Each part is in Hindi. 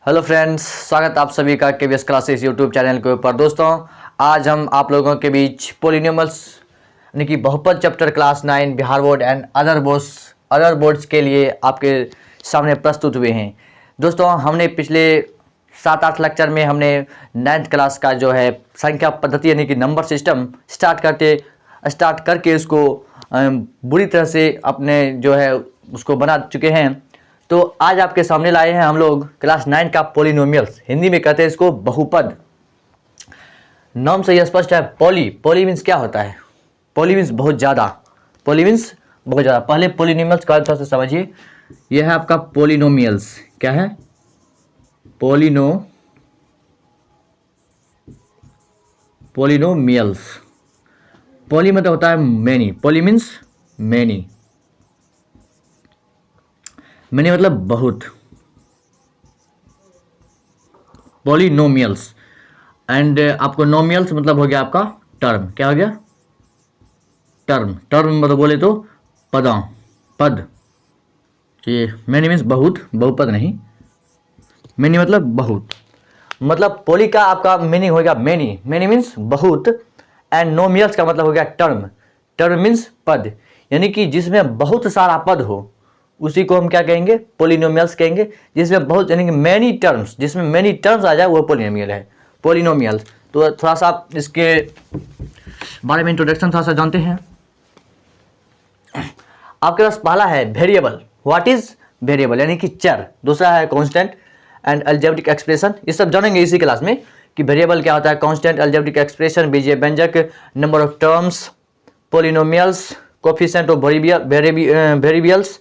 हेलो फ्रेंड्स, स्वागत आप सभी का केवीएस क्लासेस यूट्यूब चैनल के ऊपर। दोस्तों, आज हम आप लोगों के बीच पोलिनोमियल्स यानी कि बहुपद chapter class 9 Bihar board and other boards के लिए आपके सामने प्रस्तुत हुए हैं। दोस्तों, हमने पिछले 7-8 लेक्चर में हमने 9th क्लास का जो है संख्या पद्धति यानी कि नंबर सिस्टम स्टार्ट करके उसको बुरी तरह से अपने जो है उसको बना चुके हैं। तो आज आपके सामने लाए हैं हम लोग क्लास 9 का पोलिनोमियल्स, हिंदी में कहते हैं इसको बहुपद। नाम से यह स्पष्ट है, पॉली मीन्स क्या होता है? पॉली मीन्स बहुत ज़्यादा, पहले पोलिनोमियल्स का थोड़ा सा समझिए। यह है आपका पोलिनोमियल्स। क्या है? पोलिनोमियल्स। पॉली मतलब होता है मैनी, पॉली मीन्स मैनी मतलब बहुत। पॉलिनोमियल्स एंड आपको नोमियल्स मतलब हो गया आपका टर्म। क्या हो गया? टर्म मतलब बोले तो पद। ये मैनी मीन्स बहुत, बहुपद नहीं, मैनी मतलब बहुत। मतलब पॉली का आपका मीनिंग हो गया मैनी मीन्स बहुत, एंड नोमियल्स का मतलब हो गया टर्म मीन्स पद, यानी कि जिसमें बहुत सारा पद हो उसी को हम क्या कहेंगे? पोलिनोमियल्स कहेंगे। जिसमें बहुत यानी कि मैनी टर्म्स आ जाए वो पोलिनोमियल है, पोलिनोमियल्स। तो थोड़ा सा आप इसके बारे में इंट्रोडक्शन थोड़ा सा जानते हैं। आपके पास पहला है वेरिएबल। What is variable? यानी कि चर। दूसरा है कांस्टेंट एंड अलजेब्रिक एक्सप्रेशन। ये सब जानेंगे इसी क्लास में कि वेरिएबल क्या होता है, कांस्टेंट, अलजेब्रिक एक्सप्रेशन, बीजीय व्यंजक, number of terms, polynomials, coefficient of variables,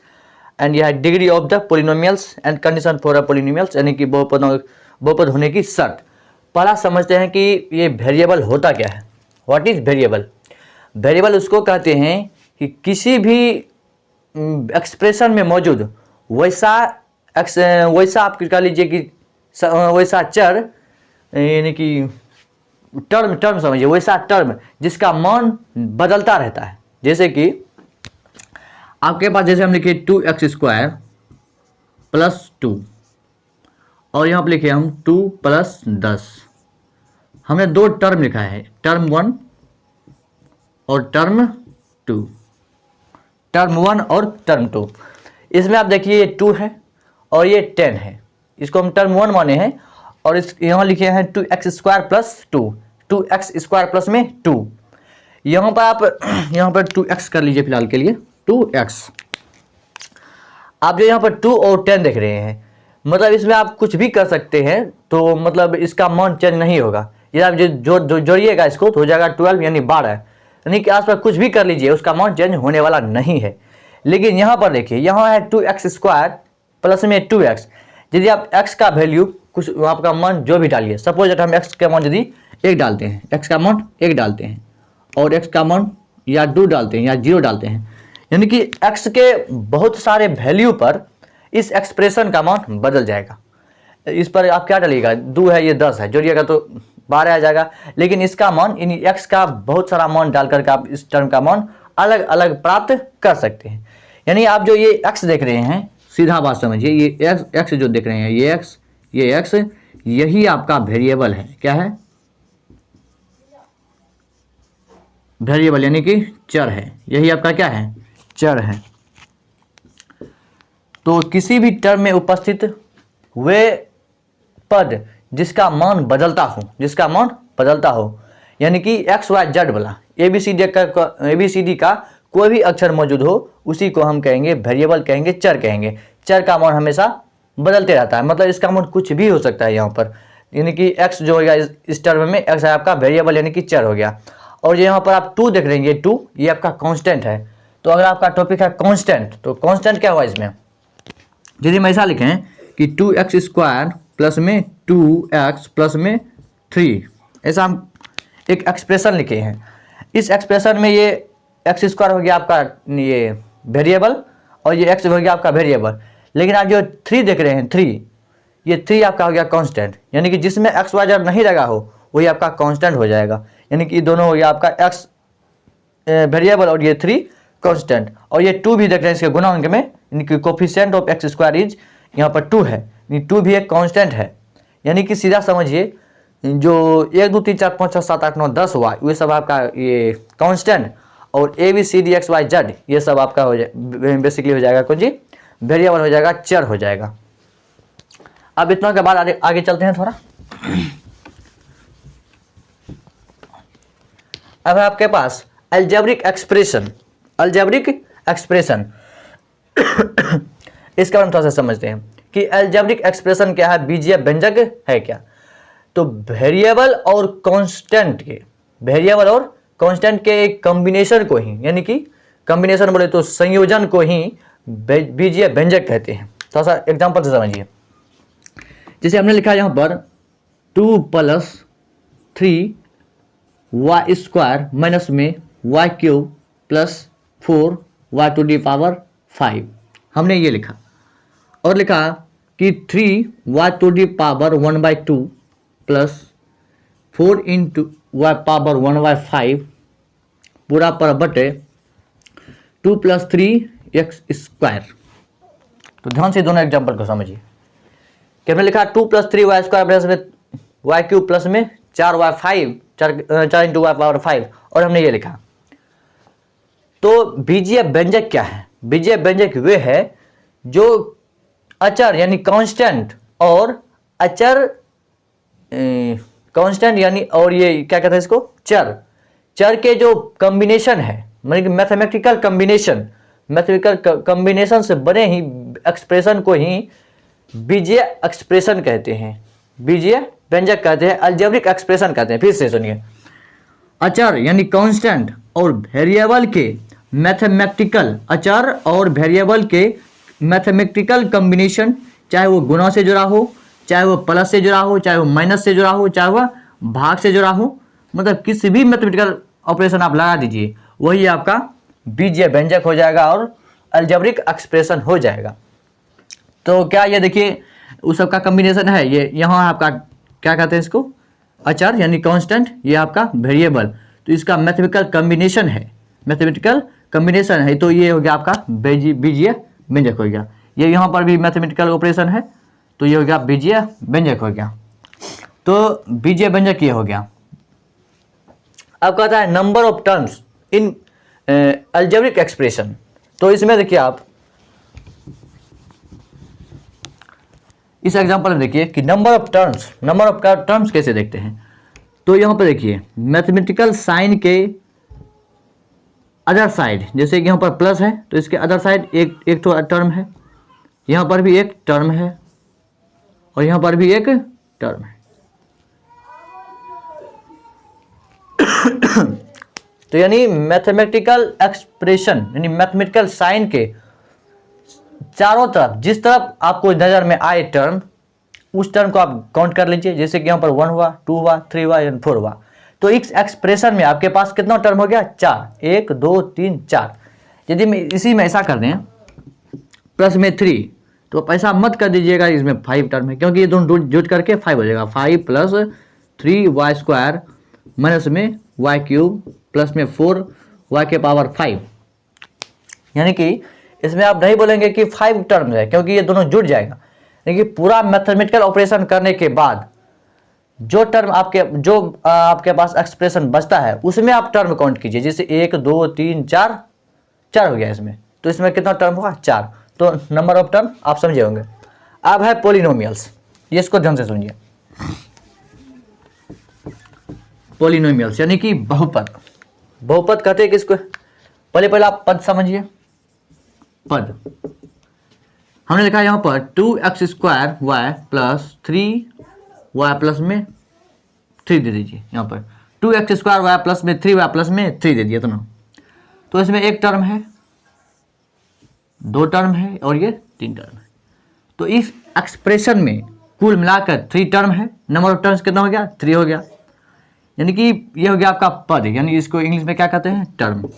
and यह degree of the polynomials and condition for a polynomials, यानी कि बहुपद होने की शर्त। पहला समझते हैं कि ये वेरिएबल होता क्या है। What is variable? वेरिएबल उसको कहते हैं कि किसी भी एक्सप्रेशन में मौजूद वैसा आप कह लीजिए कि वैसा चर, यानी कि टर्म समझिए, वैसा टर्म जिसका मान बदलता रहता है। जैसे कि आपके पास जैसे हम लिखे 2x² + 2 और यहाँ पर लिखे हम 2 + 10। हमने दो टर्म लिखा है, टर्म 1 और टर्म 2। इसमें आप देखिए ये 2 है और ये 10 है, इसको हम टर्म 1 माने हैं। और इस यहाँ लिखे हैं 2x² + 2, 2x² प्लस में 2। यहाँ पर आप यहाँ पर 2x कर लीजिए फिलहाल के लिए, 2x। आप जो यहाँ पर 2 और 10 देख रहे हैं, मतलब इसमें आप कुछ भी कर सकते हैं, तो मतलब इसका मान चेंज नहीं होगा। ये आप जो जोड़िएगा इसको तो हो जाएगा 12 यानी 12, यानी कि आसपास कुछ भी कर लीजिए उसका मान चेंज होने वाला नहीं है। लेकिन यहाँ पर देखिए, यहाँ है 2x² प्लस में 2x। यदि आप x का वैल्यू कुछ आपका मान जो भी डालिए, सपोज हम x का मान यदि 1 डालते हैं, x का मान 1 डालते हैं और x का मान या 2 डालते हैं या 0 डालते हैं, यानी कि x के बहुत सारे वैल्यू पर इस एक्सप्रेशन का मान बदल जाएगा। इस पर आप क्या डालिएगा, 2 है ये 10 है, जोड़िएगा तो 12 आ जाएगा। लेकिन इसका मान इन x का बहुत सारा मान डालकर के आप इस टर्म का मान अलग अलग प्राप्त कर सकते हैं। यानी आप जो ये x देख रहे हैं, सीधा बात समझिए, ये x जो देख रहे हैं, ये x यही आपका वेरिएबल है। क्या है? वेरिएबल यानी कि चर है। यही आपका क्या है? चर है। तो किसी भी टर्म में उपस्थित वे पद जिसका मान बदलता हो, यानी कि XYZ वाला ABCD का कोई भी अक्षर मौजूद हो, उसी को हम कहेंगे वेरिएबल कहेंगे, चर कहेंगे। चर का मान हमेशा बदलते रहता है, मतलब इसका मान कुछ भी हो सकता है यहाँ पर, यानी कि x जो हो गया इस टर्म में x है आपका वेरिएबल यानी कि चर हो गया। और यहाँ पर आप 2 देख रहे हैं, 2 ये आपका कांस्टेंट है। तो अगर आपका टॉपिक है कांस्टेंट, तो कांस्टेंट क्या हुआ इसमें? यदि हम ऐसा लिखें कि 2x² प्लस में 2x प्लस में 3, ऐसा हम एक एक्सप्रेशन लिखे हैं। इस एक्सप्रेशन में ये x² हो गया आपका ये वेरिएबल और ये x हो गया आपका वेरिएबल। लेकिन आप जो 3 देख रहे हैं, 3, ये 3 आपका हो गया कांस्टेंट, यानी कि जिसमें XYZ नहीं लगा हो वही आपका कांस्टेंट हो जाएगा। यानी कि दोनों हो गया आपका x वेरिएबल और ये 3 कांस्टेंट। और ये 2 भी देख रहे हैं इसके गुणांक में, यानी कि कोफिशिएंट ऑफ x² इज यहाँ पर 2 है, 2 भी एक कांस्टेंट है, यानी कि सीधा समझिए जो 1 2 3 4 5 6 7 8 9 10 हुआ ये सब आपका ये कांस्टेंट, और a b c d x y z ये सब आपका हो जाए बेसिकली हो जाएगा कौन जी वेरिएबल हो जाएगा, चर हो जाएगा। अब इतना के बाद आगे चलते हैं थोड़ा। अब है आपके पास अलजेब्रिक एक्सप्रेशन, अलजेब्रिक एक्सप्रेशन इसका हम थोड़ा सा समझते हैं कि अलजेब्रिक एक्सप्रेशन क्या है, बीजीय व्यंजक है क्या। तो वेरिएबल और कांस्टेंट के, वेरिएबल और कांस्टेंट के एक कॉम्बिनेशन को ही, यानी कि कॉम्बिनेशन बोले तो संयोजन को ही बीजीय व्यंजक कहते हैं। थोड़ा सा एग्जांपल से समझिए, जैसे हमने लिखा है यहाँ पर 2 + 3 y स्क्वायर माइनस में y क्यूब प्लस 4 y⁵ 5, हमने ये लिखा, और लिखा कि 3y⁵ प्लस 4 × y⁵ पूरा पर बटे 2 + 3x²। तो ध्यान से दोनों एग्जाम्पल को समझिए कि हमने लिखा 2 + 3y² प्लस में y³ प्लस में 4y5 4 × y⁵, और हमने ये लिखा। तो बीजीय व्यंजक क्या है, बीजीय व्यंजक वे है जो अचर यानी कांस्टेंट और अचर कांस्टेंट यानी और ये क्या कहते हैं इसको चर, चर के जो कॉम्बिनेशन है, मतलब मैथमेटिकल कॉम्बिनेशन, मैथमेटिकल कॉम्बिनेशन से बने ही एक्सप्रेशन को ही बीजीय एक्सप्रेशन कहते हैं, बीजीय व्यंजक कहते हैं, अलजेब्रिक एक्सप्रेशन कहते हैं। फिर से सुनिए, अचर यानी कांस्टेंट और वेरिएबल के मैथमेटिकल, अचर और वेरिएबल के मैथमेटिकल कॉम्बिनेशन, चाहे वो गुणा से जुड़ा हो, चाहे वो प्लस से जुड़ा हो, चाहे वो माइनस से जुड़ा हो, चाहे वह भाग से जुड़ा हो, मतलब किसी भी मैथमेटिकल ऑपरेशन आप लगा दीजिए वही आपका बीजीय व्यंजक हो जाएगा और अलजेब्रिक एक्सप्रेशन हो जाएगा। तो क्या ये देखिए उस सब का कॉम्बिनेशन है, ये यहाँ आपका क्या कहते हैं इसको अचर यानी कांस्टेंट, ये आपका वेरिएबल, तो इसका मैथमेटिकल कॉम्बिनेशन है, मैथमेटिकल कॉम्बिनेशन है, तो ये हो गया आपका बीजीय व्यंजक हो गया। ये यहाँ पर भी मैथमेटिकल ऑपरेशन है, तो ये हो गया बीजीय व्यंजक हो गया। तो बीजीय व्यंजक ये हो गया। अब कहता है number of terms in algebraic expression. तो इसमें देखिए आप इस एग्जांपल में देखिए कि नंबर ऑफ टर्म्स कैसे देखते हैं। तो यहाँ पर देखिए मैथमेटिकल साइन के अदर साइड, जैसे कि यहाँ पर प्लस है तो इसके अदर साइड एक तो टर्म है, यहाँ पर भी एक टर्म है और यहाँ पर भी एक टर्म है। तो यानी मैथमेटिकल एक्सप्रेशन यानी मैथमेटिकल साइन के चारों तरफ जिस तरफ आपको नजर में आए टर्म, उस टर्म को आप काउंट कर लीजिए। जैसे कि यहाँ पर 1 हुआ, 2 हुआ, 3 हुआ, 4 हुआ। तो इस एक्सप्रेशन में आपके पास कितना टर्म हो गया? 4, 1 2 3 4। यदि मैं इसी में ऐसा कर दें प्लस में 3, तो ऐसा मत कर दीजिएगा इसमें 5 टर्म है, क्योंकि ये दोनों जुट करके 5 हो जाएगा। 5 + 3y² माइनस में y³ प्लस में 4y⁵ यानी कि इसमें आप नहीं बोलेंगे कि 5 टर्म्स है, क्योंकि ये दोनों जुड़ जाएगा। लेकिन पूरा मैथमेटिकल ऑपरेशन करने के बाद जो टर्म आपके पास एक्सप्रेशन बचता है उसमें आप टर्म काउंट कीजिए। जैसे 1 2 3 4 4 हो गया इसमें, तो इसमें कितना टर्म हुआ? 4। तो नंबर ऑफ टर्म आप समझे होंगे। अब है पॉलिनोमियल्स, ये इसको ध्यान से सुनिए। पॉलिनोमियल्स यानी कि बहुपद। बहुपद कहते हैं किसको? पहले आप पद समझिए। पद हमने लिखा है यहाँ पर 2x² y plus 3y plus में 3 दे दीजिए। यहाँ पर 2x² y प्लस में 3y प्लस में 3 दे दिया इतना। तो इसमें एक टर्म है, 2 टर्म है और ये 3 टर्म है। तो इस एक्सप्रेशन में कुल मिलाकर 3 टर्म है। नंबर ऑफ टर्म्स कितना हो गया? 3 हो गया। यानी कि ये हो गया आपका पद, यानी इसको इंग्लिश में क्या कहते हैं? टर्म।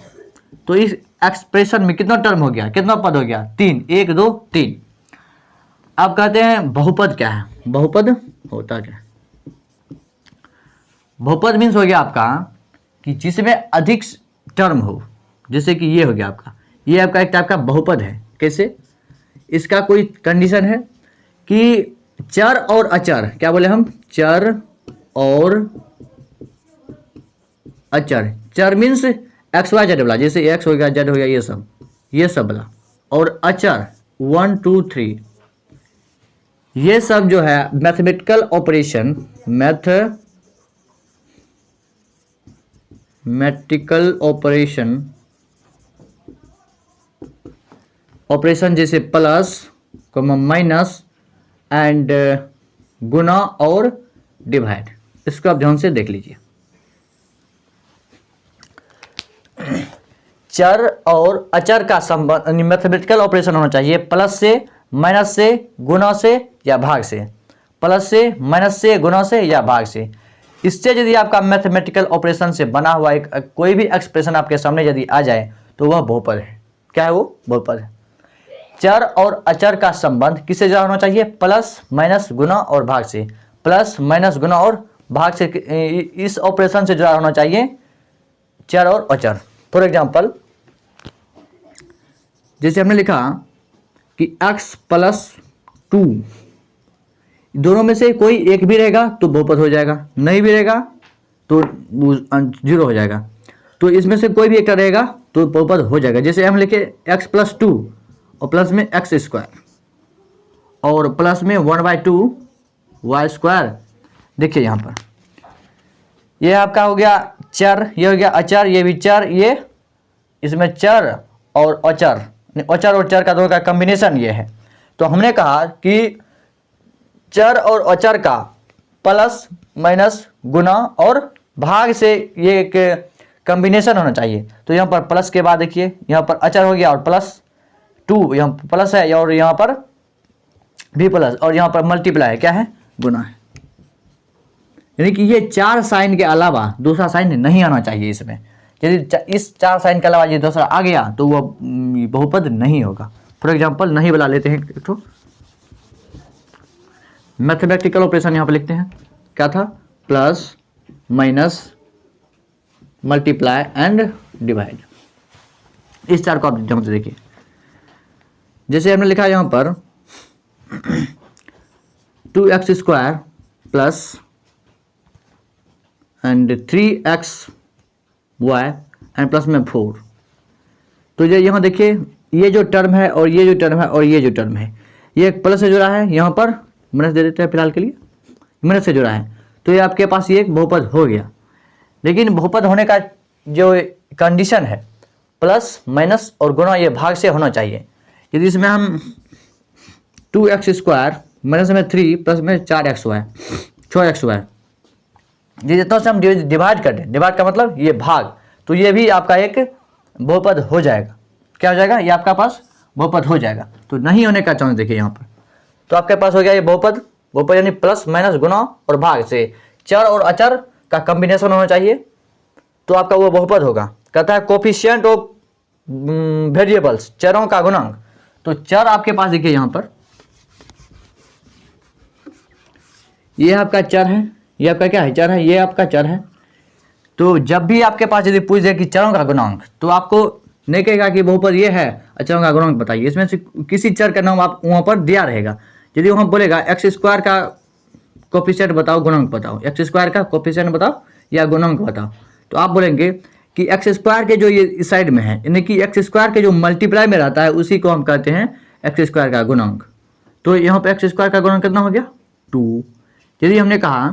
तो इस एक्सप्रेशन में कितना टर्म हो गया? कितना पद हो गया? 3। 1 2 3। अब कहते हैं बहुपद क्या है? बहुपद होता क्या है? बहुपद मीन्स हो गया आपका कि जिसमें अधिक टर्म हो। जैसे कि ये हो गया आपका, ये आपका एक टाइप का बहुपद है। कैसे? इसका कोई कंडीशन है कि चर और अचर, क्या बोले हम, चर और अचर। चर मीन्स एक्स वाई जेड वाला, जैसे एक्स हो गया, जेड हो गया, ये सब वाला। और अचर 1 2 3, ये सब जो है मैथमेटिकल ऑपरेशन, मैथमेटिकल ऑपरेशन जैसे प्लस, माइनस एंड गुना और डिवाइड, इसको आप ध्यान से देख लीजिए। चर और अचर का संबंध मैथमेटिकल ऑपरेशन होना चाहिए प्लस से, माइनस से, गुना से या भाग से, प्लस से, माइनस से, गुना से या भाग से। इससे यदि आपका मैथमेटिकल ऑपरेशन से बना हुआ एक कोई भी एक्सप्रेशन आपके सामने यदि आ जाए तो वह बहुपद है। क्या है वो? बहुपद है। चर और अचर का संबंध किससे जुड़ा होना चाहिए? प्लस, माइनस, गुना और भाग से। प्लस, माइनस, गुना और भाग से, इस ऑपरेशन से जुड़ा होना चाहिए चर और अचर। फॉर एग्जाम्पल, जैसे हमने लिखा कि x प्लस 2, दोनों में से कोई एक भी रहेगा तो बहुपद हो जाएगा, नहीं भी रहेगा तो जीरो हो जाएगा। तो इसमें से कोई भी एक रहेगा तो बहुपद हो जाएगा। जैसे हम लिखे x प्लस 2 और प्लस में एक्स स्क्वायर और प्लस में 1/2 वाई स्क्वायर। देखिए यहाँ पर ये आपका हो गया चर, ये हो गया अचर, ये भी चर, ये इसमें चर और अचर, अचर और चर का दोनों का कॉम्बिनेशन ये है। तो हमने कहा कि चर और अचर का प्लस, माइनस, गुना और भाग से ये एक कॉम्बिनेशन होना चाहिए। तो यहाँ पर प्लस के बाद देखिए यहाँ पर अचर हो गया और प्लस 2, यहाँ प्लस है और यहाँ पर भी प्लस और यहाँ पर मल्टीप्लाई है, क्या है? गुना है। यानी कि ये 4 साइन के अलावा दूसरा साइन नहीं आना चाहिए इसमें। यदि इस 4 साइन के अलावा ये दूसरा आ गया तो वो बहुपद नहीं होगा। फॉर एग्जांपल नहीं बना लेते हैं एक तो मैथमेटिकल ऑपरेशन यहाँ पर लिखते हैं, क्या था? Plus, minus, multiply and divide. इस 4 को आप ध्यान से देखिए। जैसे हमने लिखा यहाँ पर 2x square plus and 3xy and plus में 4। तो ये यहाँ देखिए ये जो टर्म है और ये जो टर्म है और ये जो टर्म है, ये एक प्लस से जुड़ा है, यहाँ पर माइनस दे देते हैं फिलहाल के लिए, माइनस से जुड़ा है। तो ये आपके पास ये एक बहुपद हो गया। लेकिन बहुपद होने का जो कंडीशन है प्लस, माइनस और गुना ये भाग से होना चाहिए। यदि इसमें हम 2x स्क्वायर माइनस में 3 प्लस में 4xy 6xy, ये जितना से हम डिवाइड कर दें, डिवाइड का मतलब ये भाग, तो ये भी आपका एक बहुपद हो जाएगा। क्या हो जाएगा? ये आपका पास बहुपद हो जाएगा। तो नहीं होने का चांस देखिए यहाँ पर। तो आपके पास हो गया ये बहुपद। बहुपद यानी प्लस, माइनस, गुना और भाग से चर और अचर का कॉम्बिनेशन होना चाहिए तो आपका वो बहुपद होगा। कहता है कोफिशिएंट ऑफ वेरिएबल्स, चरों का गुणांक। तो चर आपके पास देखिए यहाँ पर ये आपका चर है, ये आपका क्या है? चर है, ये आपका चर है। तो जब भी आपके पास यदि पूछ दे कि चरों का गुणांक, तो आपको नहीं कहेगा कि बहुपद ये है, चरों का गुणांक बताइए। इसमें से किसी चर का नाम आप वहाँ पर दिया रहेगा। यदि वहाँ बोलेगा एक्स स्क्वायर का कोफिशिएंट बताओ, गुणांक बताओ, एक्स स्क्वायर का कोफिशिएंट बताओ या गुणांक बताओ, तो आप बोलेंगे कि एक्स स्क्वायर के जो ये इस साइड में है, यानी कि एक्स स्क्वायर के जो मल्टीप्लाई में रहता है उसी को हम कहते हैं एक्स स्क्वायर का गुणांक। तो यहाँ पे एक्स स्क्वायर का गुणांक कितना हो गया? 2। यदि हमने कहा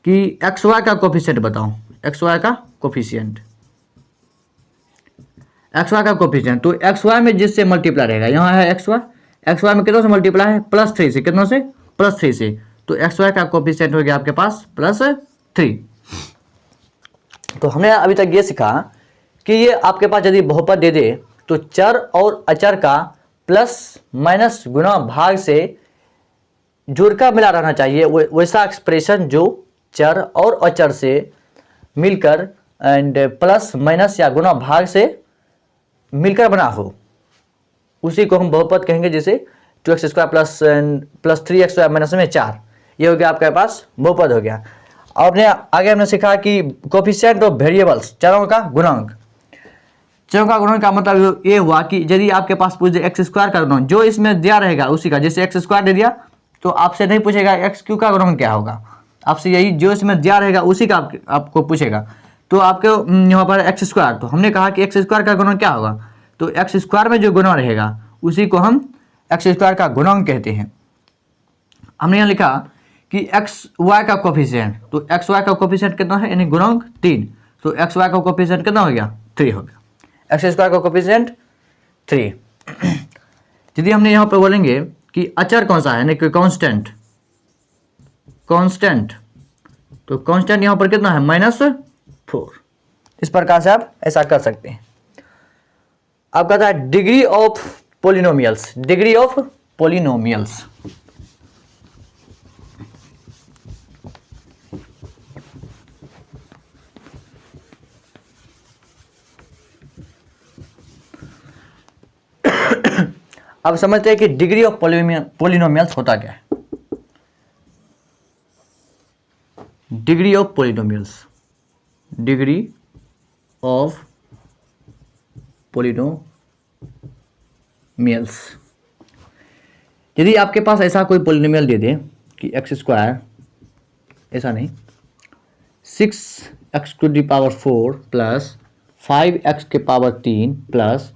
कि एक्स वाई का कोफिशिएंट बताओ, एक्स वाई का कोफिशिएंट, एक्स वाई का कोफिशिएंट, तो एक्स वाई में जिससे मल्टीप्लाई रहेगा, यहाँ है एक्स वाई में कितनों से मल्टीप्लाई है? +3 से। कितनों से? +3 से। तो एक्स वाई का कोफिशिएंट हो गया आपके पास +3। तो हमने अभी तक ये सीखा कि ये आपके पास यदि बहुपद दे दे तो चर और अचर का प्लस, माइनस, गुना, भाग से जुड़कर मिला रहना चाहिए। वैसा एक्सप्रेशन जो चर और अचर से मिलकर एंड प्लस, माइनस या गुना, भाग से मिलकर बना हो, उसी को हम बहुपद कहेंगे। जैसे 2x square plus 3xy minus में 4, ये हो गया आपके पास बहुपद हो गया। और आगे हमने सीखा कि कोफिशिएंट ऑफ वेरिएबल्स, चरों का गुणांक। चरों का गुणांक का मतलब ये हुआ कि यदि आपके पास पूछ दे एक्स स्क्वायर का गुणांक, जो इसमें दिया रहेगा उसी का, जैसे एक्स स्क्वायर दे दिया तो आपसे नहीं पूछेगा एक्स क्यू का गुणनखंड क्या होगा, आपसे यही जो इसमें दिया रहेगा उसी का आपको पूछेगा। तो आपके यहाँ पर एक्स स्क्वायर, तो हमने कहा कि एक्स स्क्वायर का गुणन क्या होगा, तो एक्स स्क्वायर में जो गुणन रहेगा उसी को हम एक्स स्क्वायर का गुणन कहते हैं। हमने यहाँ लिखा कि एक्स वाई का कोफिशिएंट, तो एक्स वाई का कोफिशिएंट कितना है, यानी गुणन 3, तो एक्स वाई का कोफिशिएंट कितना हो गया, 3 हो गया, एक्स स्क्वायर का कोफिशिएंट 3। यदि हमने यहाँ पर बोलेंगे कि अचर कौन सा है, यानी कि कांस्टेंट, तो कांस्टेंट यहाँ पर कितना है, -4। इस प्रकार से आप ऐसा कर सकते हैं। अब कहता है degree of polynomials, degree of polynomials. अब समझते हैं कि डिग्री ऑफ पोलिनोमियल्स होता क्या है। Degree of polynomials, degree of polynomials, यदि आपके पास ऐसा कोई पोलिनोमियल दे दे कि एक्स स्क्वायर, ऐसा नहीं, 6x⁴ प्लस 5x के power 3 plus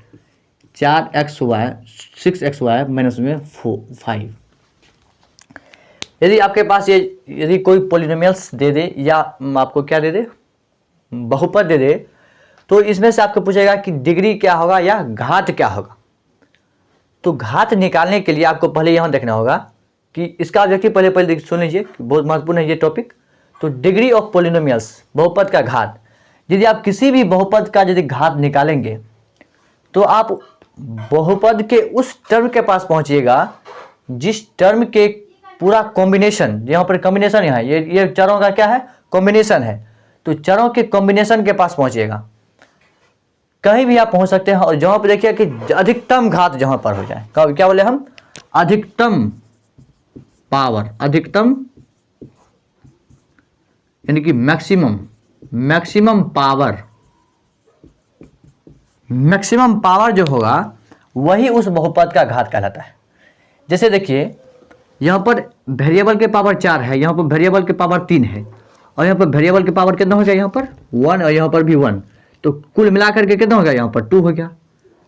4xy 6xy minus में 5, यदि आपके पास ये यदि कोई पोलिनोमियल्स दे दे या आपको क्या दे दे, बहुपद दे दे, तो इसमें से आपको पूछेगा कि डिग्री क्या होगा या घात क्या होगा। तो घात निकालने के लिए आपको पहले यहाँ देखना होगा कि इसका देखिए, पहले सुन लीजिए, बहुत महत्वपूर्ण है ये टॉपिक। तो डिग्री ऑफ पोलिनोमियल्स, बहुपद का घात, यदि आप किसी भी बहुपद का यदि घात निकालेंगे तो आप बहुपद के उस टर्म के पास पहुंचिएगा जिस टर्म के पूरा कॉम्बिनेशन, यहाँ पर कॉम्बिनेशन यहाँ ये चरों का क्या है, कॉम्बिनेशन है, तो चरों के कॉम्बिनेशन के पास पहुंचिएगा। कहीं भी आप पहुंच सकते हैं, और जहां पर देखिए कि अधिकतम घात जहां पर हो जाए, क्या बोले हम, अधिकतम पावर, अधिकतम यानी कि मैक्सिमम पावर जो होगा वही उस बहुपद का घात कहलाता है। जैसे देखिए यहाँ पर वेरिएबल के पावर 4 है, यहाँ पर वेरिएबल के पावर 3 है, और यहाँ पर वेरिएबल के पावर कितना हो गया, यहाँ पर 1 और यहाँ पर भी 1, तो कुल मिलाकर के कितना हो गया, यहाँ पर 2 हो गया,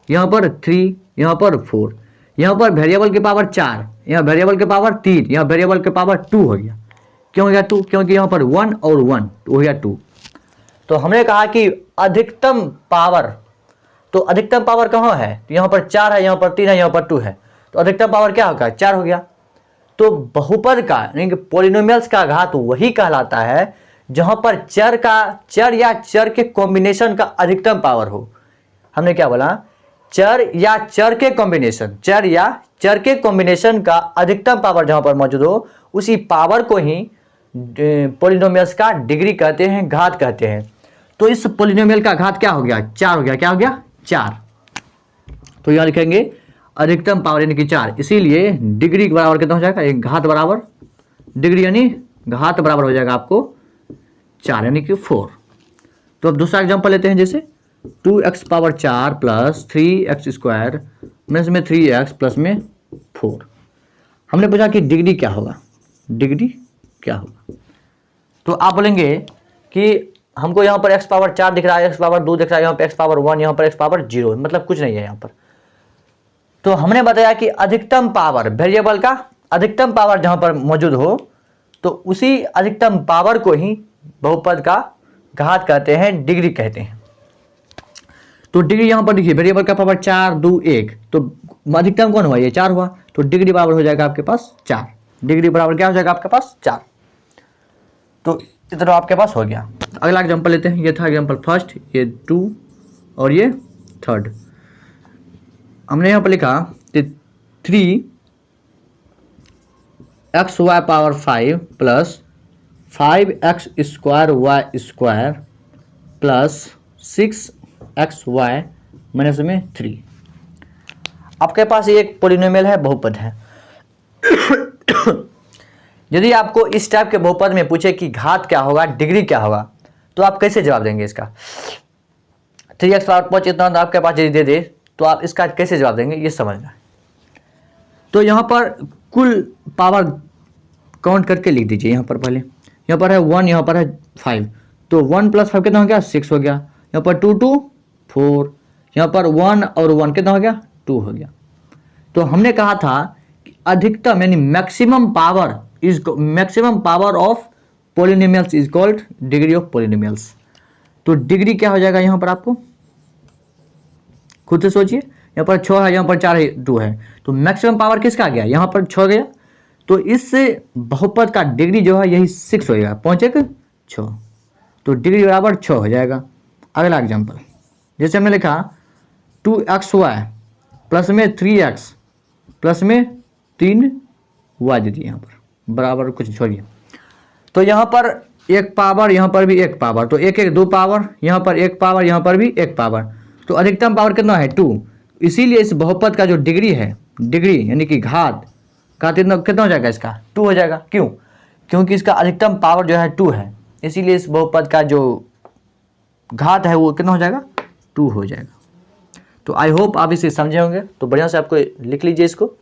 यहाँ पर 3, यहाँ पर 4, यहाँ पर वेरिएबल के पावर 4, यहाँ वेरिएबल के पावर 3, यहाँ वेरिएबल के पावर 2 हो गया। क्यों हो गया 2, क्योंकि यहाँ पर 1 और 1 हो गया 2। तो हमने कहा कि अधिकतम पावर, तो अधिकतम पावर कहाँ है, यहाँ पर 4 है, यहाँ पर 3 है, यहाँ पर 2 है, तो अधिकतम पावर क्या होगा, 4 हो गया। तो बहुपद का यानी कि पोलिनोमियल्स का घात वही कहलाता है जहां पर चर या चर के कॉम्बिनेशन का अधिकतम पावर हो। हमने क्या बोला, चर या चर के कॉम्बिनेशन का अधिकतम पावर जहां पर मौजूद हो, उसी पावर को ही पोलिनोमियल्स का डिग्री कहते हैं, घात कहते हैं। तो इस पोलिनोमियल का घात क्या हो गया, 4 हो गया, क्या हो गया, 4। तो यहां लिखेंगे अधिकतम पावर यानी कि 4, इसीलिए डिग्री के बराबर कितना हो जाएगा, एक घात बराबर डिग्री यानी घात बराबर हो जाएगा आपको 4 यानी कि 4। तो अब दूसरा एग्जांपल लेते हैं, जैसे 2x power 4 plus 3x² minus में 3x प्लस में 4। हमने पूछा कि डिग्री क्या होगा, तो आप बोलेंगे कि हमको यहाँ पर x पावर 4 दिख रहा है, x पावर 2 दिख रहा है, यहाँ पर x पावर 1, यहाँ पर x पावर 0, मतलब कुछ नहीं है यहाँ पर। तो हमने बताया कि अधिकतम पावर, वेरिएबल का अधिकतम पावर जहां पर मौजूद हो, तो उसी अधिकतम पावर को ही बहुपद का घात कहते हैं, डिग्री कहते हैं। तो डिग्री यहां पर देखिए, वेरिएबल का पावर 4 2 1, तो अधिकतम कौन हुआ, ये 4 हुआ, तो डिग्री बराबर हो जाएगा आपके पास 4। डिग्री बराबर क्या हो जाएगा आपके पास, 4। तो इतना आपके पास हो गया। अगला एग्जाम्पल लेते हैं, ये था एग्जाम्पल फर्स्ट, ये 2 और ये थर्ड। हमने यहाँ पर लिखा 3xy power 5 plus 5x² y² plus 6xy minus में 3। आपके पास ये एक पोलिनोमियल है, बहुपद है। यदि आपको इस टाइप के बहुपद में पूछे कि घात क्या होगा, डिग्री क्या होगा, तो आप कैसे जवाब देंगे इसका। 3x पावर 5 इतना आपके पास यदि दे दे तो आप इसका कैसे जवाब देंगे, ये समझना है। तो यहाँ पर कुल पावर काउंट करके लिख दीजिए यहाँ पर पहले। यहाँ पर है 1, यहाँ पर है 5, तो 1 + 5 कितना हो गया 6 हो गया। यहाँ पर 2 2 4, यहाँ पर 1 और 1 कितना हो गया 2 हो गया। तो हमने कहा था कि अधिकतम यानी maximum power of polynomials is called degree of polynomials. तो डिग्री क्या हो जाएगा यहाँ पर, आपको खुद से सोचिए। यहाँ पर 6 है, यहाँ पर 4 है, 2 है, तो मैक्सिमम पावर किसका आ गया, यहाँ पर 6 गया। तो इस बहुपद का डिग्री जो है यही 6 हो जाएगा, 5 1 6, तो डिग्री बराबर 6 हो जाएगा। अगला एग्जाम्पल, जैसे हमने लिखा 2xy प्लस में 3x प्लस में 3y दे दिए, यहाँ पर बराबर कुछ छोड़िए। तो यहाँ पर एक पावर, यहाँ पर भी एक पावर, तो एक एक 2 पावर, यहाँ पर एक पावर, यहाँ पर भी एक पावर, तो अधिकतम पावर कितना है 2। इसीलिए इस बहुपद का जो डिग्री है, डिग्री यानी कि घात कितना हो जाएगा, इसका 2 हो जाएगा। क्यों? क्योंकि इसका अधिकतम पावर जो है 2 है, इसीलिए इस बहुपद का जो घात है वो कितना हो जाएगा 2 हो जाएगा। तो आई होप आप इसे समझे होंगे, तो बढ़िया से आपको लिख लीजिए इसको।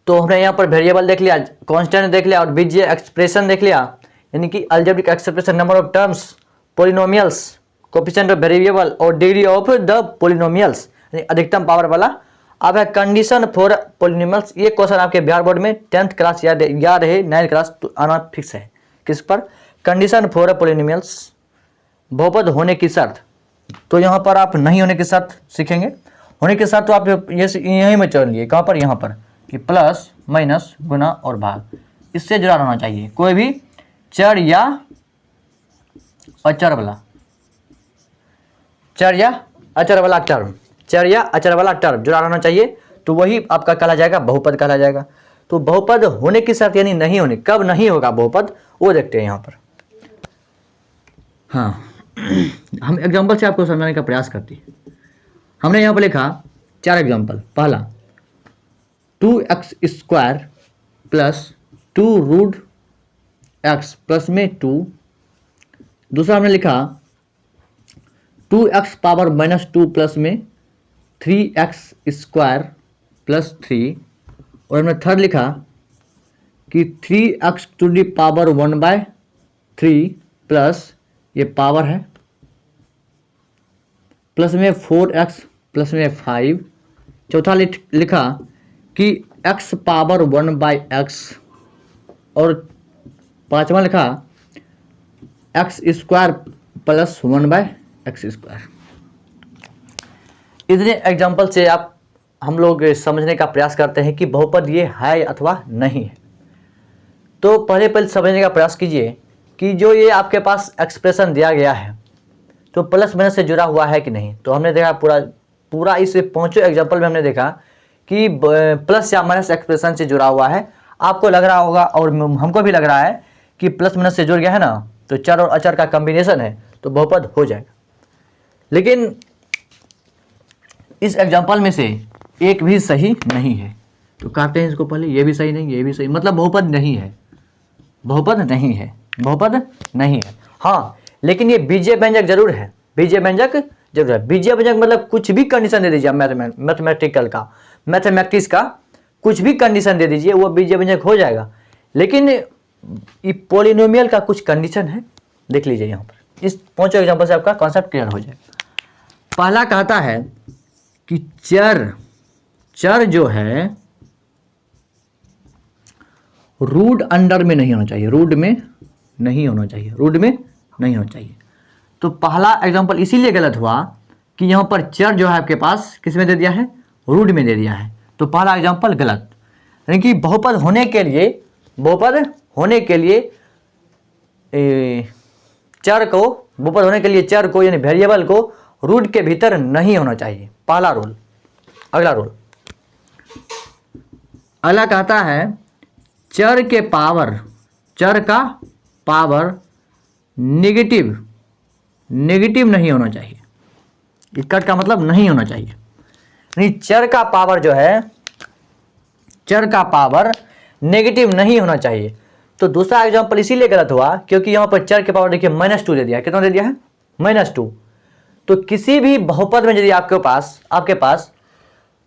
तो हमने यहाँ पर वेरिएबल देख लिया, कांस्टेंट देख लिया और बीजीय एक्सप्रेशन देख लिया, यानी कि algebraic expression, number of terms, polynomials, coefficient of variable और डिग्री ऑफ द पॉलिनोमियल्स, यानी अधिकतम पावर वाला। अब है कंडीशन फॉर पॉलिनोमियल्स। ये क्वेश्चन आपके बिहार बोर्ड में 10th क्लास याद है, 9th क्लास तो आना फिक्स है। किस पर? कंडीशन फॉर पॉलिनोमियल्स, बहुपद होने की शर्त। तो यहाँ पर आप नहीं होने की शर्त सीखेंगे। होने के साथ तो आप यहीं में चल लिए, कहाँ पर, यहाँ पर, कि प्लस माइनस गुना और भाग, इससे जुड़ा रहना चाहिए। कोई भी चर या अचर वाला, चर या अचर वाला टर्म, चर या अचर वाला टर्म जुड़ा रहना चाहिए, तो वही आपका कहला जाएगा बहुपद कहला जाएगा। तो बहुपद होने की शर्त यानी नहीं होने, कब नहीं होगा बहुपद वो देखते हैं यहाँ पर। हाँ हम एग्जाम्पल से आपको समझाने का प्रयास करते हैं। हमने यहाँ पर लिखा 4 एग्जाम्पल। पहला 2x² प्लस 2√x प्लस में 2। दूसरा हमने लिखा 2x पावर -2 प्लस में 3x² प्लस 3। और हमने थर्ड लिखा कि 3x⁻⁴ प्लस ये पावर है प्लस में 4x प्लस में 5। चौथा लिखा कि x पावर 1/x। और पांचवा लिखा x² प्लस 1/x²। इतने एग्जाम्पल से आप हम लोग समझने का प्रयास करते हैं कि बहुपद ये है अथवा नहीं है। तो पहले समझने का प्रयास कीजिए कि जो ये आपके पास एक्सप्रेशन दिया गया है तो प्लस माइनस से जुड़ा हुआ है कि नहीं। तो हमने देखा पूरा इस 5 एग्जाम्पल में हमने देखा कि प्लस या माइनस एक्सप्रेशन से जुड़ा हुआ है। आपको लग रहा होगा और हमको भी लग रहा है कि प्लस माइनस से जुड़ गया है ना, तो चर और अचर का कॉम्बिनेशन है तो बहुपद हो जाएगा। लेकिन इस एग्जाम्पल में से एक भी सही नहीं है। तो कहते हैं इसको पहले, ये भी सही नहीं, ये भी सही, मतलब बहुपद नहीं है, बहुपद नहीं है, बहुपद नहीं है। हाँ लेकिन ये बीजीय व्यंजक जरूर है, बीजीय व्यंजक जरूर है। बीजीय व्यंजक मतलब कुछ भी कंडीशन दे दीजिए, मैथमेटिक्स का कुछ भी कंडीशन दे दीजिए वो बीजीय व्यंजक हो जाएगा। लेकिन ये पॉलिनोमियल का कुछ कंडीशन है, देख लीजिए यहाँ पर। इस 5 एग्जाम्पल से आपका कॉन्सेप्ट क्लियर हो जाएगा। पहला कहता है कि चर जो है रूट अंडर में नहीं होना चाहिए, रूट में नहीं होना चाहिए, रूट में नहीं होना चाहिए। तो पहला एग्जांपल इसीलिए गलत हुआ कि यहाँ पर चर जो है आपके पास किस में दे दिया है, रूट में दे दिया है। तो पहला एग्जांपल गलत। यानी कि बहुपद होने के लिए चर को यानी वेरिएबल को रूट के भीतर नहीं होना चाहिए, पहला रूल। अगला रूल, अगला कहता है चर का पावर नेगेटिव नहीं होना चाहिए। इकट का मतलब नहीं होना चाहिए। नहीं, चर का पावर जो है, चर का पावर नेगेटिव नहीं होना चाहिए। तो दूसरा एग्जाम्पल इसीलिए गलत हुआ क्योंकि यहाँ पर चर के पावर देखिए -2 दे दिया है। कितना दे दिया है? -2। तो किसी भी बहुपद में यदि आपके पास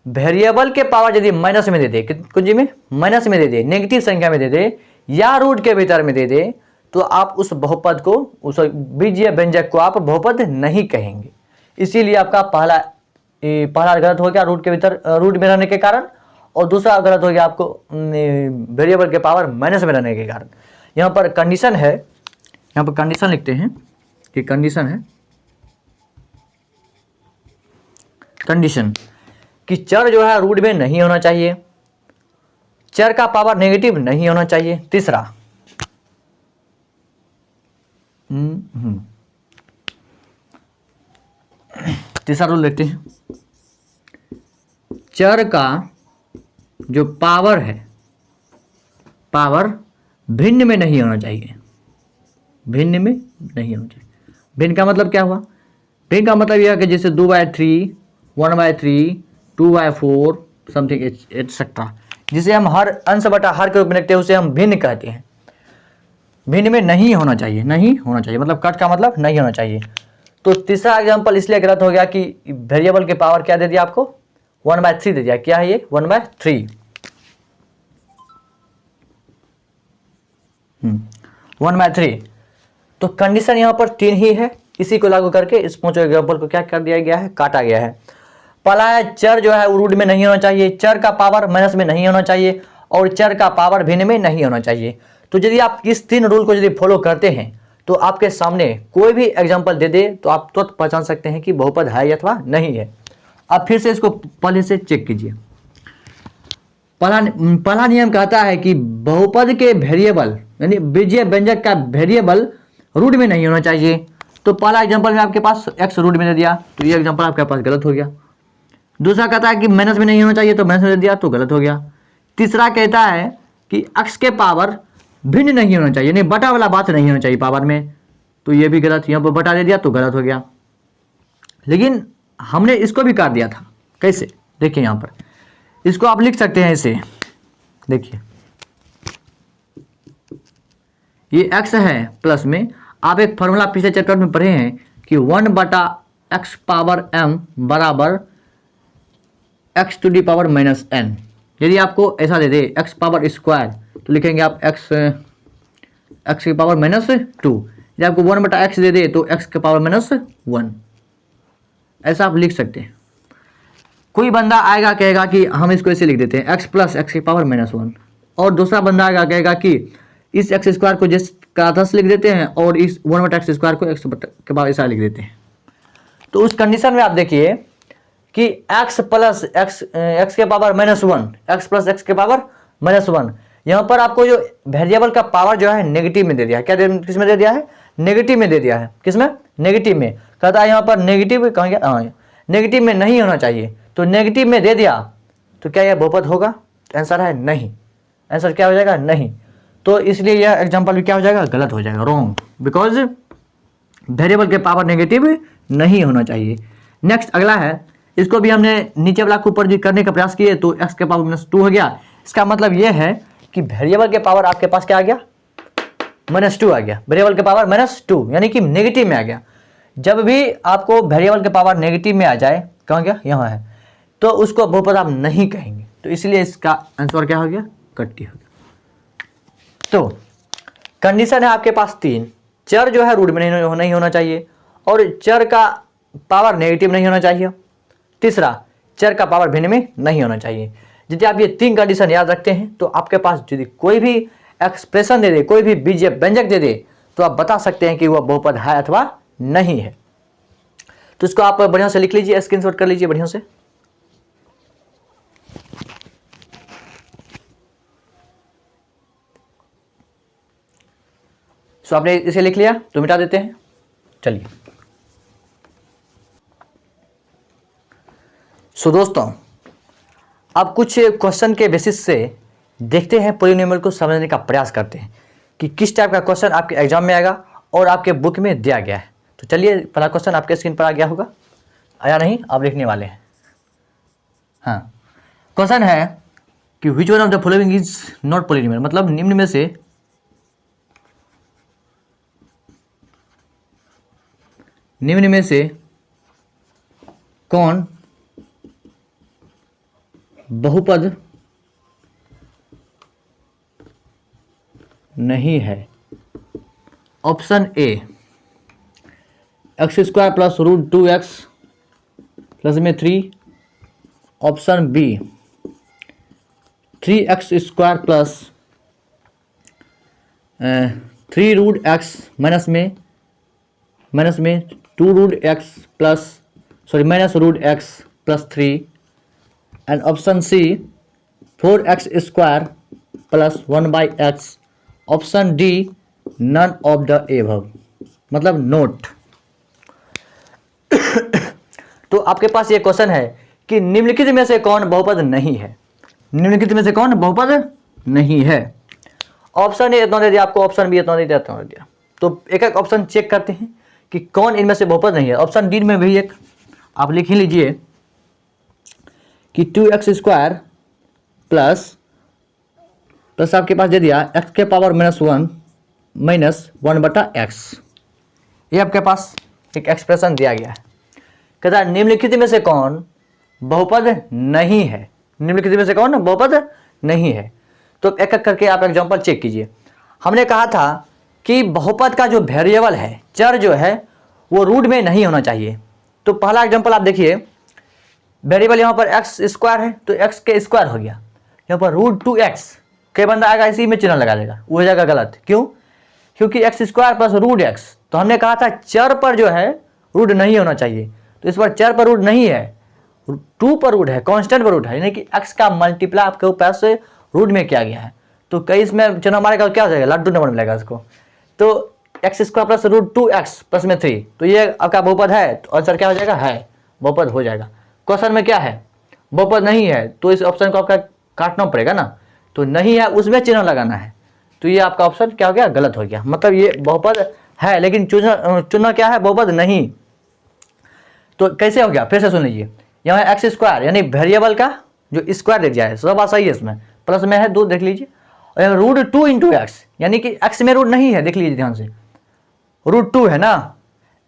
वेरिएबल के पावर यदि माइनस में दे दे, कुंजी में माइनस में दे दे, नेगेटिव संख्या में दे दे या रूट के भीतर में दे दे, तो आप उस बहुपद को, उस बीजीय व्यंजक को आप बहुपद नहीं कहेंगे। इसीलिए आपका पहला गलत हो गया रूट के भीतर, रूट में रहने के कारण, और दूसरा गलत हो गया आपको वेरिएबल के पावर माइनस में रहने के कारण। यहाँ पर कंडीशन है, यहाँ पर कंडीशन लिखते हैं कि कंडीशन है, कंडीशन कि चर जो है रूट में नहीं होना चाहिए, चर का पावर नेगेटिव नहीं होना चाहिए। तीसरा तीसरा रूल लेते हैं, चर का जो पावर है, पावर भिन्न में नहीं होना चाहिए, भिन्न में नहीं होना चाहिए। भिन्न का मतलब क्या हुआ? भिन्न का मतलब यह है कि जैसे 2/3, 1/3, 2/4 समथिंग एटसेट्रा, जिसे हम हर अंश बटा हर के रूप में लिखते हैं, उसे हम भिन्न कहते हैं। भिन्न में नहीं होना चाहिए, नहीं होना चाहिए मतलब कट का मतलब नहीं होना चाहिए। तो तीसरा एग्जांपल इसलिए गलत हो गया कि वेरिएबल के पावर क्या दे दिया आपको? 1/3 दे दिया। क्या है ये? 1/3। 1/3। तो कंडीशन यहाँ पर 3 ही है। इसी को लागू करके इस पांचों एग्जांपल को क्या कर दिया गया है? काटा गया है। पहला है चर जो है रूट में नहीं होना चाहिए, चर का पावर माइनस में नहीं होना चाहिए, और चर का पावर भिन्न में नहीं होना चाहिए। तो यदि आप इस 3 रूल को यदि फॉलो करते हैं तो आपके सामने कोई भी एग्जांपल दे दे तो आप तुरंत पहचान सकते हैं कि बहुपद है अथवा नहीं है। अब फिर से इसको पहले से चेक कीजिए। पहला नियम कहता है कि बहुपद के वेरिएबल यानी बीजीय व्यंजक का वेरिएबल रूट में नहीं होना चाहिए। तो पहला एग्जांपल में आपके पास x रूट में दे दिया, तो ये एग्जांपल आपके पास गलत हो गया। दूसरा कहता है कि माइनस में नहीं होना चाहिए, तो माइनस में दे दिया तो गलत हो गया। तीसरा कहता है कि x के पावर भिन्न नहीं होना चाहिए, नहीं बटा वाला बात नहीं होना चाहिए पावर में, तो ये भी गलत। यहाँ पर बटा दे दिया तो गलत हो गया। लेकिन हमने इसको भी काट दिया था। कैसे? देखिए यहाँ पर इसको आप लिख सकते हैं ऐसे, देखिए ये x है प्लस में, आप एक फॉर्मूला पिछले चैप्टर में पढ़े हैं कि 1/x पावर m बराबर x to the power -n। यदि आपको ऐसा दे दे x पावर स्क्वायर तो लिखेंगे आप x की पावर -2। यदि आपको 1/x दे दे तो x के पावर -1, ऐसा आप लिख सकते हैं। कोई बंदा आएगा कहेगा कि हम इसको ऐसे लिख देते हैं x प्लस x की पावर -1, और दूसरा बंदा आएगा कहेगा कि इस x स्क्वायर को जिसका आधा से लिख देते हैं और इस 1/x स्क्वायर को x के पावर ऐसा लिख देते हैं। तो उस कंडीशन में आप देखिए कि x प्लस x के पावर -1, x प्लस x के पावर -1, यहाँ पर आपको जो वेरिएबल का पावर जो है नेगेटिव में दे दिया है। क्या किस में दे दिया है? नेगेटिव में दे दिया है। किस में? नेगेटिव में। कहता है यहाँ पर नेगेटिव कहाँ गया? हाँ, नेगेटिव में नहीं होना चाहिए, तो नेगेटिव में दे दिया तो क्या यह बहुपद होगा? आंसर है नहीं। आंसर क्या हो जाएगा? नहीं। तो इसलिए यह एग्जाम्पल भी क्या हो जाएगा? गलत हो जाएगा, रॉन्ग, बिकॉज वेरिएबल के पावर नेगेटिव नहीं होना चाहिए। नेक्स्ट अगला है, इसको भी हमने नीचे वाला को ऊपर जी करने का प्रयास किए तो x के पावर -2 हो गया। इसका मतलब यह है कि वेरिएबल के पावर आपके पास क्या आ गया? -2 आ गया। वेरिएबल के पावर -2 यानी कि नेगेटिव में आ गया। जब भी आपको वेरिएबल के पावर नेगेटिव में आ जाए, कहाँ गया? यहाँ है, तो उसको बहुपद आप नहीं कहेंगे। तो इसलिए इसका आंसर क्या हो गया? कट्टी हो गया। तो कंडीशन है आपके पास 3, चर जो है रूट में नहीं होना चाहिए, और चर का पावर नेगेटिव नहीं होना चाहिए। तीसरा, चर का पावर भिन्न में नहीं होना चाहिए। यदि आप ये 3 कंडीशन याद रखते हैं तो आपके पास यदि कोई भी एक्सप्रेशन दे दे, कोई भी बीजीय व्यंजक दे दे, तो आप बता सकते हैं कि वह बहुपद है अथवा नहीं है। तो इसको आप बढ़िया से लिख लीजिए, स्क्रीनशॉट कर लीजिए बढ़िया से। सो आपने इसे लिख लिया तो मिटा देते हैं। चलिए, सो दोस्तों अब कुछ क्वेश्चन के बेसिस से देखते हैं, पॉलिनोमियल को समझने का प्रयास करते हैं कि किस टाइप का क्वेश्चन आपके एग्जाम में आएगा और आपके बुक में दिया गया है। तो चलिए, पहला क्वेश्चन आपके स्क्रीन पर आ गया होगा, आया नहीं? आप लिखने वाले हैं। हाँ, क्वेश्चन है कि which one of the following is not polynomial, मतलब निम्न में से कौन बहुपद नहीं है। Option A x square plus root 2x plus में 3। Option B 3x square plus 3 root x minus में 2 root x plus minus root x plus 3। And option C 4x square plus 1/x। Option D none of the above, मतलब नोट। तो आपके पास ये क्वेश्चन है कि निम्नलिखित में से कौन बहुपद नहीं है। निम्नलिखित में से कौन बहुपद नहीं है। ऑप्शन ए इतना दे दिया आपको, ऑप्शन बी इतना दे दिया, इतना दे दिया। तो एक एक ऑप्शन चेक करते हैं कि कौन इनमें से बहुपद नहीं है। ऑप्शन डी में भी एक आप लिख ही लीजिए कि 2x स्क्वायर प्लस आपके पास दे दिया x के पावर -1 -1/x। ये आपके पास एक एक्सप्रेशन दिया गया है। कहता है निम्नलिखित में से कौन बहुपद नहीं है। निम्नलिखित में से कौन बहुपद नहीं है। तो एक एक करके आप एग्जांपल चेक कीजिए। हमने कहा था कि बहुपद का जो वेरिएबल है, चर जो है, वो रूट में नहीं होना चाहिए। तो पहला एग्जांपल आप देखिए, वेरिएबल यहाँ पर एक्स स्क्वायर है तो एक्स के स्क्वायर हो गया। यहाँ पर रूट 2x कई बंदा आएगा इसी में चिन्ह लगा देगा, वो हो जाएगा गलत। क्यों? क्योंकि x square plus root x, तो हमने कहा था चर पर जो है रूट नहीं होना चाहिए। तो इस पर चर पर रूट नहीं है, 2 पर रूट है, कांस्टेंट पर रूट है, यानी कि एक्स का मल्टीप्लाई आपके ऊपर से रूट में किया गया है। तो कई इसमें चिन्ह मारेगा क्या हो जाएगा, लड्डू नंबर मिलेगा इसको। तो x square plus root 2x plus में 3, तो ये आपका बहुपद है। तो आंसर क्या हो जाएगा, है, बहुपद हो जाएगा। क्वेश्चन में क्या है, बहुपद नहीं है, तो इस ऑप्शन को आपका काटना पड़ेगा ना। तो नहीं है उसमें चिन्ह लगाना है। तो ये आपका ऑप्शन क्या हो गया, गलत हो गया। मतलब ये बहुपद है लेकिन चुनना क्या है, बहुपद नहीं। तो कैसे हो गया, फिर से सुन लीजिए। यहाँ एक्स स्क्वायर यानी वेरिएबल का जो स्क्वायर दे दिया है, सब बात सही है, इसमें प्लस में है 2, देख लीजिए। और यहाँ रूट 2 इंटू एक्स, यानी कि एक्स में रूट नहीं है, देख लीजिए ध्यान से, रूट 2 है ना,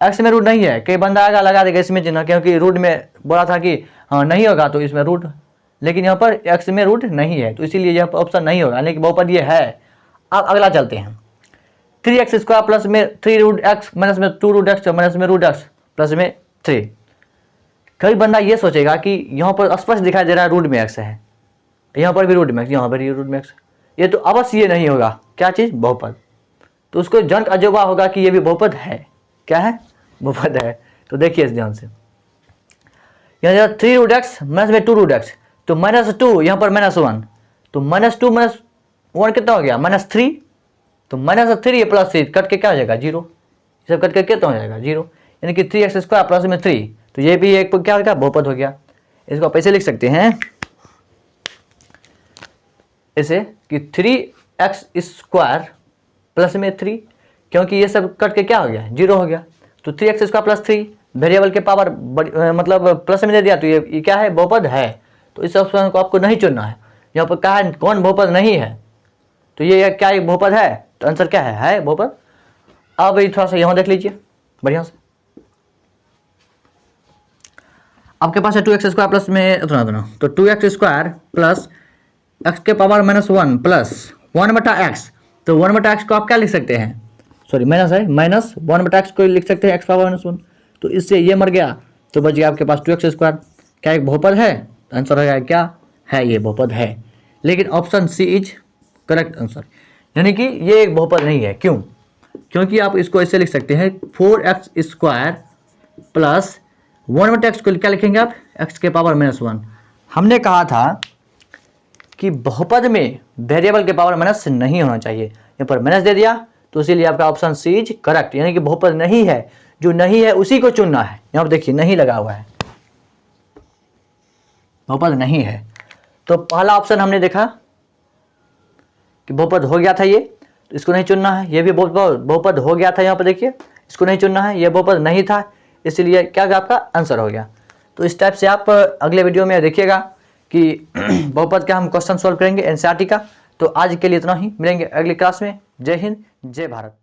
एक्स में रूट नहीं है। कई बंदा आएगा लगा देगा इसमें चिन्ह, क्योंकि रूट में बोला था कि हाँ नहीं होगा तो इसमें रूट, लेकिन यहाँ पर एक्स में रूट नहीं है, तो इसीलिए यहाँ पर ऑप्शन नहीं होगा, यानी कि बहुपद ये है। अब अगला चलते हैं, 3x स्क्वायर प्लस में 3 रूट एक्स माइनस में 2 रूट एक्स माइनस में रूट एक्स प्लस में 3। कई बंदा ये सोचेगा कि यहाँ पर स्पष्ट दिखाई दे रहा है रूट में एक्स है, यहाँ पर भी रूट में एक्स, यहाँ पर भी रूट में एक्स, ये तो अवश्य ये नहीं होगा क्या चीज़, बहुपद। तो उसको जन अजूबा होगा कि ये भी बहुपद है। क्या है, बहुपद है। तो देखिए इस ध्यान से, यहाँ 3 रूट एक्स माइनस में 2 रूट एक्स, तो -2 यहाँ पर -1, तो -2 -1 कितना हो गया, -3। तो -3 प्लस 3 कट के क्या हो जाएगा, 0। ये सब कट के कितना हो जाएगा, 0। यानी कि 3x स्क्वायर प्लस में 3, तो ये भी एक क्या हो गया, बहुपद हो गया। इसको आप ऐसे लिख सकते हैं, ऐसे कि 3x स्क्वायर प्लस में 3, क्योंकि ये सब कट के क्या हो गया, 0 हो गया। तो 3x स्क्वायर प्लस 3 वेरिएबल के पावर मतलब प्लस में दे दिया, तो ये क्या है, बहुपद है। तो इस ऑप्शन को आपको नहीं चुनना है। यहाँ पर कहा है कौन बहुपद नहीं है, तो ये क्या एक बहुपद है, तो आंसर क्या है बहुपद। अब ये थोड़ा सा यहाँ देख लीजिए बढ़िया से, आपके पास है 2x स्क्वायर प्लस में इतना, तो 2x स्क्वायर प्लस x के पावर -1 प्लस 1/x। तो 1/x को आप क्या लिख सकते हैं, सॉरी माइनस है, -1/x को लिख सकते हैं x पावर -1। तो इससे ये मर गया, तो बच गया आपके पास 2x स्क्वायर। क्या एक बहुपद है, आंसर हो गया क्या है, ये बहुपद है। लेकिन option C is correct answer, यानी कि ये एक बहुपद नहीं है। क्यों? क्योंकि आप इसको ऐसे लिख सकते हैं 4x स्क्वायर प्लस 1/x को क्या लिखेंगे आप, x के पावर -1। हमने कहा था कि बहुपद में वेरिएबल के पावर माइनस नहीं होना चाहिए, यहाँ पर माइनस दे दिया, तो इसीलिए आपका ऑप्शन सी इज करेक्ट, यानी कि बहुपद नहीं है। जो नहीं है उसी को चुनना है। यहाँ पर देखिए नहीं लगा हुआ है, बहुपद नहीं है। तो पहला ऑप्शन हमने देखा कि बहुपद हो गया था ये, तो इसको नहीं चुनना है। ये भी बहुपद हो गया था, यहाँ पर देखिए इसको नहीं चुनना है, ये बहुपद नहीं था, इसलिए क्या आपका आंसर हो गया। तो इस टाइप से आप अगले वीडियो में देखिएगा कि बहुपद का हम क्वेश्चन सॉल्व करेंगे एनसीईआरटी का। तो आज के लिए इतना ही, मिलेंगे अगली क्लास में। जय हिंद, जय भारत।